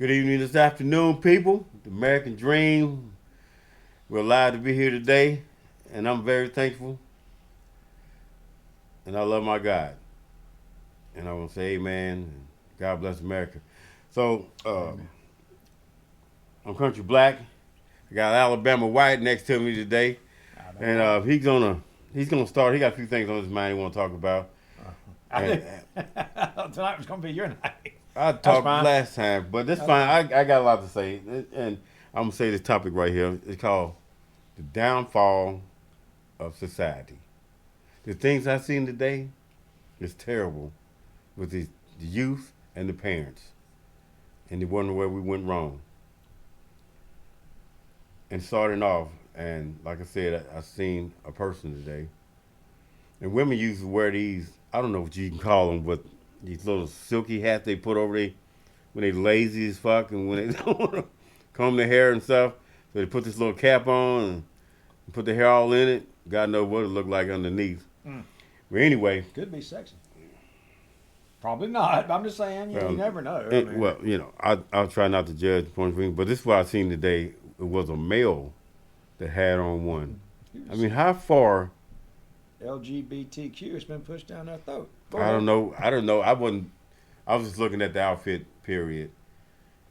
Good evening this afternoon, people. The American Dream. We're alive to be here today, and I'm very thankful. And I love my God. And I want to say amen. And God bless America. So, I'm Country Black. I got Alabama White next to me today. And he's gonna start. He got a few things on his mind he want to talk about. Tonight was gonna be your night. I talked last time, but that's fine. I got a lot to say, and I'm gonna say this topic right here. It's called the downfall of society. The things I've seen today is terrible with the youth and the parents, and they wonder where we went wrong. And starting off, and like I said, I seen a person today, and women used to wear these. I don't know what you can call them, but these little silky hats they put over when they lazy as fuck and when they don't want to comb their hair and stuff. So they put this little cap on and put the hair all in it. God knows what it looked like underneath. But anyway. Could be sexy. Probably not, but I'm just saying, you never know. Well, I'll try not to judge the point of view, but this is what I seen today. It was a male that had on one. I mean, how far... LGBTQ has been pushed down their throat. I don't know. I was just looking at the outfit, period.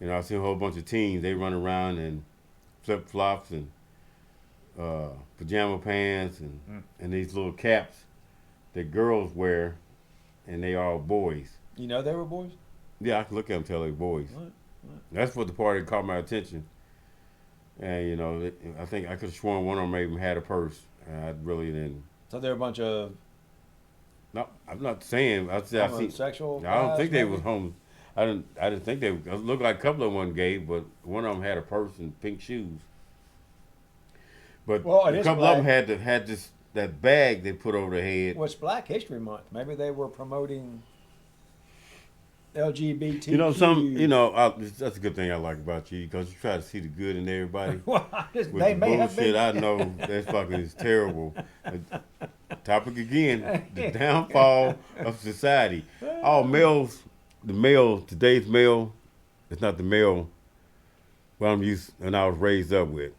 I seen a whole bunch of teens. They run around in flip-flops and pajama pants and these little caps that girls wear, and they all boys. You know they were boys? Yeah, I can look at them and tell they're boys. What? That's what the party caught my attention. And, I think I could have sworn one of them even had a purse. I really didn't. So they're a bunch of... No, I'm not saying. I homosexual. I don't think they was homeless. I didn't think they. It looked like a couple of them gay, but one of them had a purse and pink shoes. But a couple of them had that bag they put over their head. Well, it's Black History Month. Maybe they were promoting LGBTQ. That's a good thing I like about you because you try to see the good in everybody. Well, With the bullshit, I know that fucking is terrible. Topic again, the downfall of society. All males, today's male, it's not the male what I'm used and I was raised up with.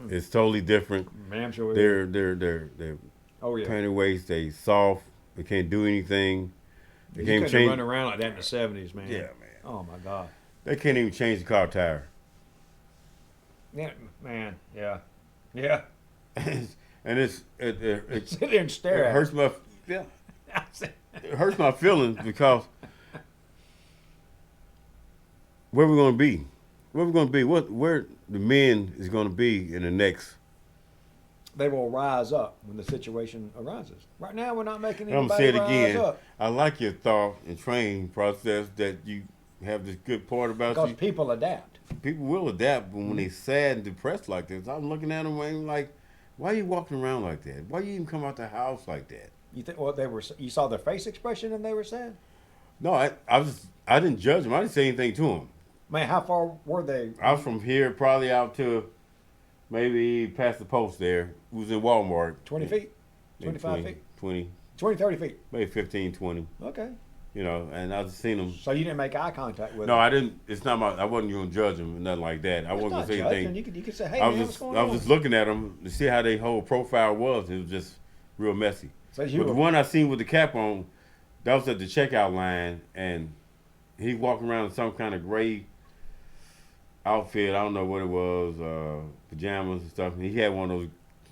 It's totally different. Man, I'm sure they're panty waist, they soft, they can't do anything. They can't change. Run around like that in the 70s, man. Yeah, man. Oh my God. They can't even change the car tire. Yeah, man. Yeah. Yeah. And it sit there and stare at hurts it hurts my feelings because where we're gonna be. Where we're gonna be, where the men is gonna be in the next. They will rise up when the situation arises. Right now we're not making anybody I'm gonna say it again. up. I like your thought and training process that you have this good part about you. Because people adapt. People will adapt, but when they sad and depressed like this, I'm looking at them and like, why are you walking around like that? Why you even come out the house like that? You think you saw their face expression and they were sad? No, I didn't judge them. I didn't say anything to them. Man, how far were they? I was from here probably out to maybe past the post there. It was in Walmart. 20 feet? 25 feet? 20, 30 feet? Maybe 15, 20. Okay. And I just seen them. So you didn't make eye contact with them? No, I didn't. It's not I wasn't going to judge them or nothing like that. I wasn't going to say anything. You could say, hey, man, what's going on? I was just looking at them to see how their whole profile was. It was just real messy. So but the one I seen with the cap on, that was at the checkout line, and he walking around in some kind of gray outfit. I don't know what it was, pajamas and stuff. And he had one of those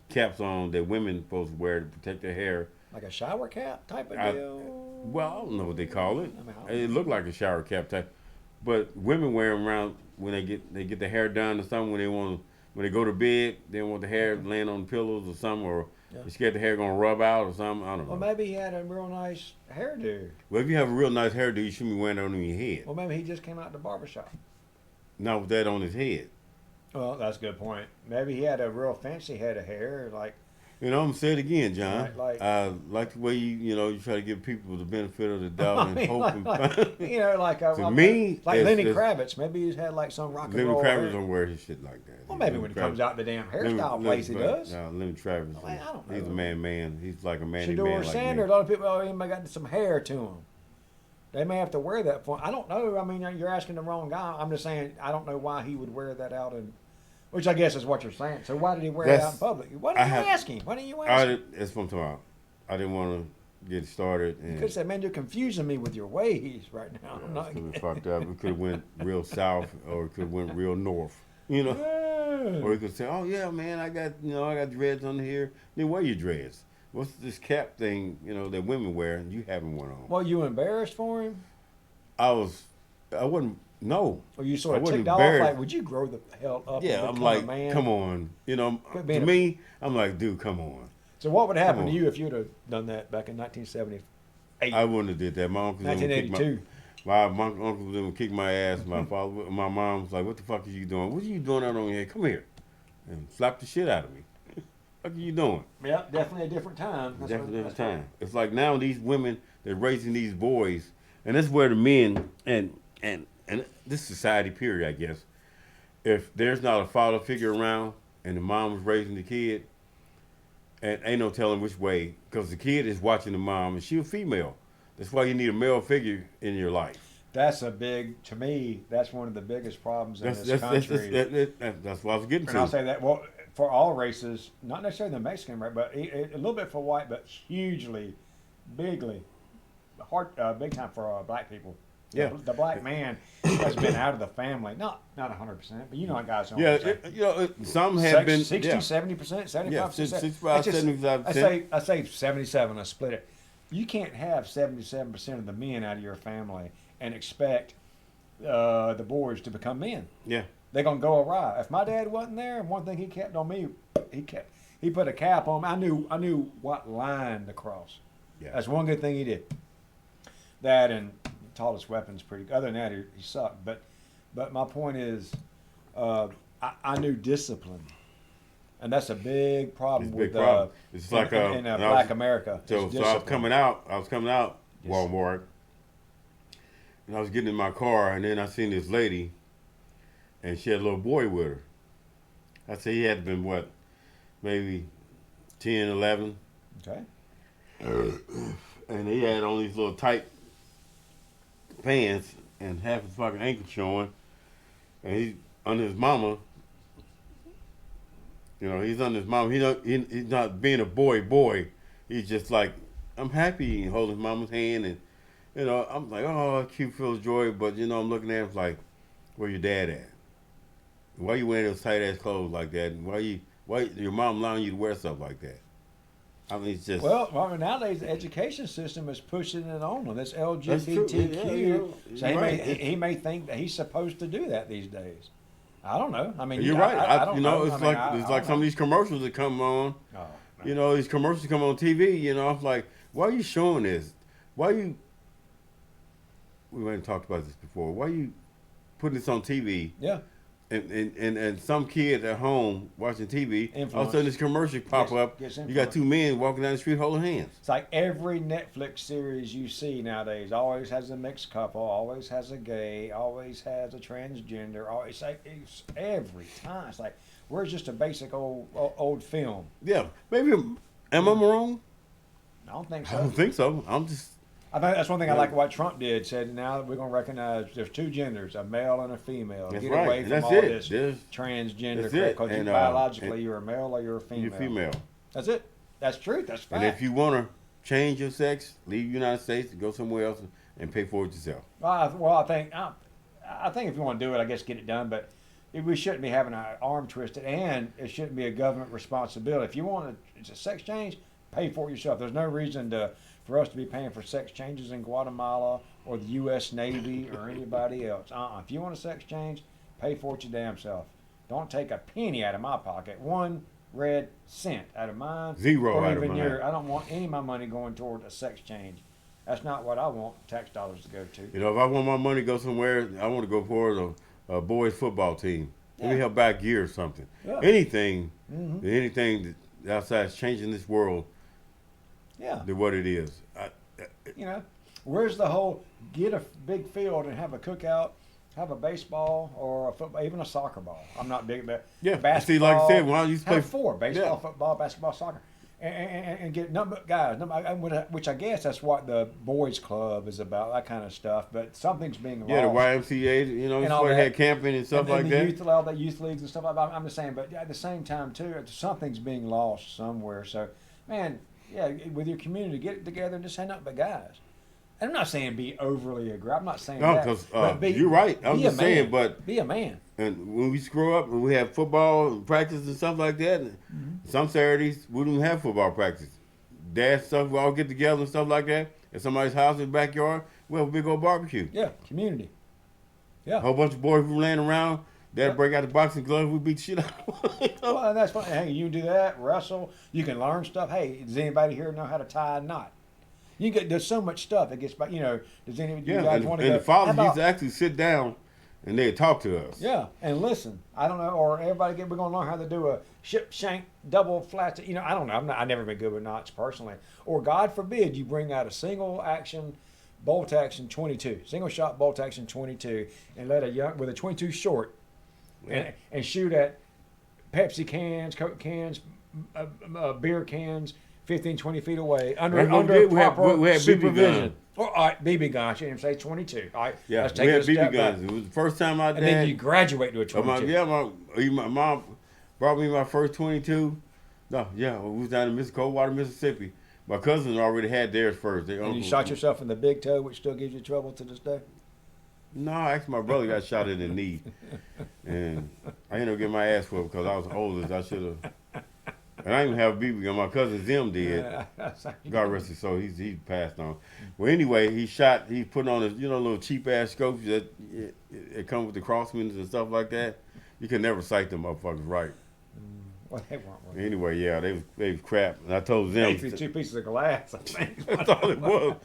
caps on that women supposed to wear to protect their hair. Like a shower cap type of deal? Well, I don't know what they call it. It looked like a shower cap type. But women wear them around when they get their hair done or something, when they go to bed, they don't want the hair laying on the pillows or something, or they're scared the hair gonna rub out or something. I don't know. Well, maybe he had a real nice hairdo. Well, if you have a real nice hairdo, you shouldn't be wearing it on your head. Well, maybe he just came out the barbershop. Not with that on his head. Well, that's a good point. Maybe he had a real fancy head of hair, like... I'm going to say it again, John. Like the way you try to give people the benefit of the doubt and hope. To me, Lenny Kravitz. Maybe he's had like some rock and roll. Lenny Kravitz don't wear his shit like that. Well, maybe when he comes out the damn hairstyle place, he does. No, Lenny Kravitz. I don't know. He's a man. He's like a man. Shador Sanders, a lot of people got some hair to him. They may have to wear that for. I don't know. I mean, you're asking the wrong guy. I'm just saying I don't know why he would wear that out in, which I guess is what you're saying. So why did he wear it out in public? Why didn't you ask him? Why didn't you ask him? That's what I'm talking about. I didn't want to get started. And You could have said, "Man, you're confusing me with your ways right now." I'm not. could have fucked up. We could have went real south, or it could have went real north. You know. Yeah. Or he could say, "Oh yeah, man, I got dreads under here." Then wear your dreads. What's this cap thing, that women wear, and you having one on? Well, you embarrassed for him, I wasn't. No. or you sort I of wasn't ticked off? embarrassed. Like, would you grow the hell up? Yeah, and I'm become like, a man? come on. Quit To being a- me, I'm like, dude, come on. So what would happen Come to on. you if you'd have done that back in 1978? I wouldn't have did that. My uncle was gonna kick 1982. my uncle was gonna kick my ass. My father, my mom was like, "What the fuck are you doing? What are you doing out on your head? Come here," and slap the shit out of me. What are you doing? Yeah, definitely a different time. That's Definitely what- the time. It's like now these women they're raising these boys, and that's where the men and this society period, I guess. If there's not a father figure around and the mom is raising the kid, and ain't no telling which way, because the kid is watching the mom and she's a female. That's why you need a male figure in your life. That's to me, that's one of the biggest problems in That's this country. that's what I was getting And I'll to. say that, well, for all races, not necessarily the Mexican race, but a little bit for white, but hugely, bigly, big time for black people. Yeah. The black man has been out of the family, not 100%, but you know how guys don't. Yeah, some have been 60, yeah. 70%, 75%. Yeah, 65, 75%. I say 77, I split it. You can't have 77% of the men out of your family and expect the boys to become men. Yeah. They're gonna go awry. If my dad wasn't there, and one thing he kept on me, he put a cap on me. I knew what line to cross. Yeah. That's one good thing he did. That and taught us weapons pretty. Other than that, he sucked. But my point is, I knew discipline, and that's a big problem It's a with big problem. It's like in Black America. So is I was discipline. I was coming out Yes. Walmart, and I was getting in my car, and then I seen this lady, and she had a little boy with her. I said he had been what, maybe 10, 11, Okay. and he had on these little tight pants and half his fucking ankle showing, and he's under his mama. He's under his mama. He's not being a boy. He's just like, I'm happy and holding his mama's hand, and I'm like, oh, cute, feels joy. But I'm looking at him like, where your dad at? Why you wearing those tight ass clothes like that? And why your mom allowing you to wear stuff like that? I mean, it's just Well, nowadays the education system is pushing it on them. It's true. LGBTQ. Yeah, So he may think that he's supposed to do that these days. I don't know. I mean, you're right. I don't know. It's like some of these commercials that come on. Oh, no. These commercials come on TV. I'm like, why are you showing this? Why you? We haven't talked about this before. Why are you putting this on TV? Yeah. And some kid at home watching TV, all of a Influence. sudden this commercial pop up. Gets You got influence. two men walking down the street holding hands. It's like every Netflix series you see nowadays always has a mixed couple, always has a gay, always has a transgender. Always it's every time. It's like where's just a basic old film? Yeah, maybe. Am I wrong? I don't think I so. don't think so. I'm just. I think that's one thing I like what Trump did. Said now we're going to recognize there's two genders, a male and a female. That's Get right. away from That's all it. this There's- transgender that's crap it. because And, biologically and you're a male or you're a female. You're female. That's it. That's truth. That's fact. And if you want to change your sex, leave the United States and go somewhere else and pay for it yourself. I think if you want to do it, I guess get it done. But we shouldn't be having our arm twisted, and it shouldn't be a government responsibility. If you want it's a sex change, pay for it yourself. There's no reason for us to be paying for sex changes in Guatemala or the U.S. Navy or anybody else. If you want a sex change, pay for it your damn self. Don't take a penny out of my pocket. 1 red cent out of mine. Zero or out of even mine. I don't want any of my money going toward a sex change. That's not what I want tax dollars to go to. If I want my money to go somewhere, I want to go for a boys football team. Let me Yeah. help buy gear or something. Yeah. Anything Mhm. that outside is changing this world Yeah. to what it is. Where's the whole get a big field and have a cookout, have a baseball or a football, even a soccer ball? I'm not big about Yeah. basketball. See, like I said, when I used to have play 4 baseball, yeah. football, basketball, soccer. and get nothing but guys. Which I guess that's what the boys' club is about, that kind of stuff. But something's being Yeah, the lost. YMCA, And that's all where that. they had camping and stuff And like the that. youth, all that youth leagues and stuff like that. I'm just saying, but at the same time too, something's being lost somewhere. So, man, yeah, with your community, get it together and just hang up but guys. And I'm not saying be overly aggressive. I'm not saying No, that. because But you're right. I'm be just a man. saying, but Be a man. and when we screw up and we have football and practice and stuff like that, some Saturdays we don't have football practice. Dad stuff, we all get together and stuff like that. At somebody's house in the backyard, we have a big old barbecue. Yeah, community. A Yeah. whole bunch of boys were laying around. Dad Yep. break out the boxing gloves, we beat the shit out. Well, and that's fine. Hey, you can do that, wrestle. You can learn stuff. Hey, does anybody here know how to tie a knot? You get there's so much stuff that gets back. Does any of you Yeah, guys and, want to and go? the fathers how used to about- actually sit down and they'd talk to us. Yeah, and listen. I don't know, or everybody we're gonna learn how to do a ship shank double flat. I don't know. I've never been good with knots personally. Or God forbid you bring out a single action bolt action 22, single shot bolt action 22, and let with a 22 short, and shoot at Pepsi cans, Coke cans, beer cans, 15, 20 feet away under That's what we under did. We had- proper we had BB supervision. guns. Or all right, BB guns. I shouldn't even say 22. All right, Yeah, let's we take it had a step BB back. guns. It was the first time my And then you dad, graduate to a 22. my mom brought me my first 22. No, yeah, we was down in Coldwater, Mississippi. My cousins already had theirs first. And you shot yourself in the big toe, which still gives you trouble to this day. No, actually, my brother got shot in the knee, and I ended up getting my ass whooped because I was older. I should have. And I didn't even have a BB gun. My cousin Zim did. God rest his soul. He's passed on. Well, anyway, he put on his little cheap ass scopes that it come with the Crossmans and stuff like that. You can never sight them motherfuckers right. Well, they weren't. Anyway, yeah, they was crap. And I told Zim. Maybe 2 pieces of glass. I think. That's all it was.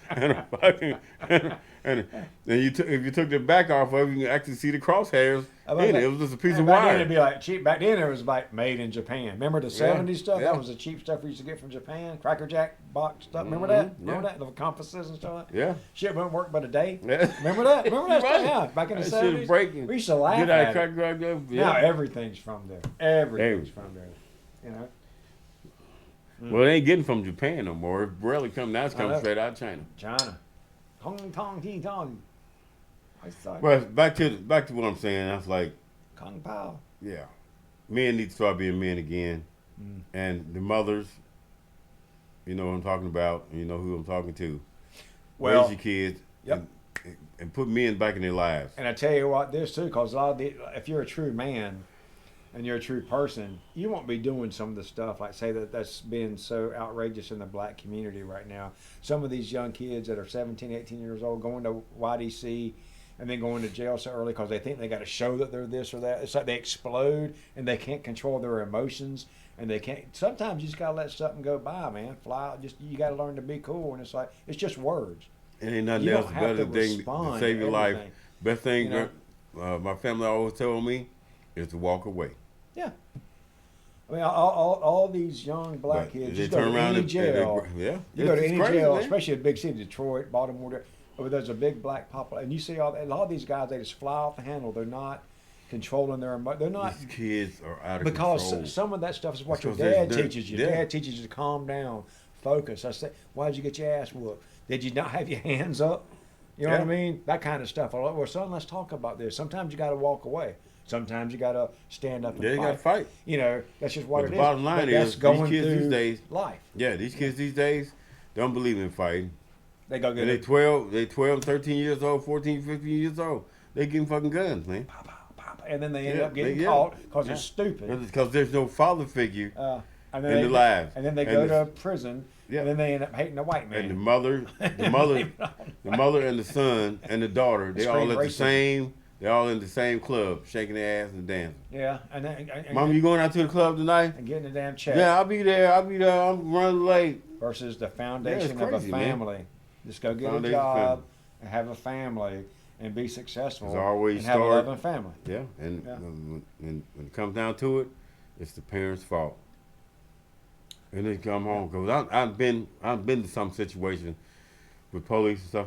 And if you took the back off of it, you can actually see the crosshairs in it. It was just a piece of back then wire. it'd be like cheap. Back then it was like made in Japan. Remember the '70s stuff? yeah. That was the cheap stuff we used to get from Japan. Cracker Jack box stuff. Remember that? Yeah. Remember that? The compasses and stuff like that? Yeah. Shit wouldn't work but a day. Yeah. Remember that? Remember that stuff? Right. Yeah. Back in the That shit '70s. breaking. We used to laugh Get out at of it. cracker, Now everything's from there. Everything's from there. Well, it ain't getting from Japan no more. It rarely comes. Now it's I coming know. straight out of China. China. Hong Kong, Hee Tong. I thought. But back to what I'm saying. That's like, Kung Pao. yeah, men need to start being men again, and the mothers. You know what I'm talking about. And you know who I'm talking to. Well, raise your kids. Yep. And put men back in their lives. And I tell you what, this too, because if you're a true man and you're a true person, you won't be doing some of the stuff like say that's being so outrageous in the black community right now. Some of these young kids that are 17, 18 years old going to YDC and then going to jail so early because they think they got to show that they're this or that. It's like they explode and they can't control their emotions and they can't. Sometimes you just gotta let something go by, man. Fly out. You gotta learn to be cool, and it's just words. It ain't nothing You else don't have better to thing to respond save to your life. everything. Best thing You my family always told me is to walk away. Yeah. I mean, all these young black But kids, they you go turn to around any and jail. yeah, You go to it's any crazy, jail, man. especially a big city, Detroit, Baltimore, where there's a big black population, and you see a lot of these guys, they just fly off the handle. They're not controlling their emotions. They're not, These kids are out of because control. some of that stuff is what your Because dad they're- teaches you. yeah. Dad teaches you to calm down, focus. I say, why did you get your ass whooped? Did you not have your hands up? You know what I Yeah. mean? That kind of stuff. Well, son, let's talk about this. Sometimes you got to walk away. Sometimes you got to stand up and Yeah, you fight. got to fight. You know, that's just what But it the is. bottom line But that's is, going these kids through these days, life. yeah, these kids these days don't believe in fighting. They go get And it. they 12, 13 years old, 14, 15 years old. They getting fucking guns, man. Pow, pow, pow, and then they end Yeah, up getting yeah. caught because Yeah. it's stupid. Because there's no father figure. And in then their lives. And then they And go the- to prison. Yeah. And then they end up hating the white man. And the mother and the son and the daughter, they all at the Extreme same. They all in the same club, shaking their ass and dancing. Yeah, and Mom, you going out to the club tonight? and getting a damn check. Yeah, I'll be there. I'm running late. Versus the foundation crazy, of a man. family. Just go get Foundation a of job family. and have a family and be successful. It's always and have a start- loving family. Yeah, and Yeah. when it comes down to it, it's the parents' fault. And they come home because I've been to some situation with police and stuff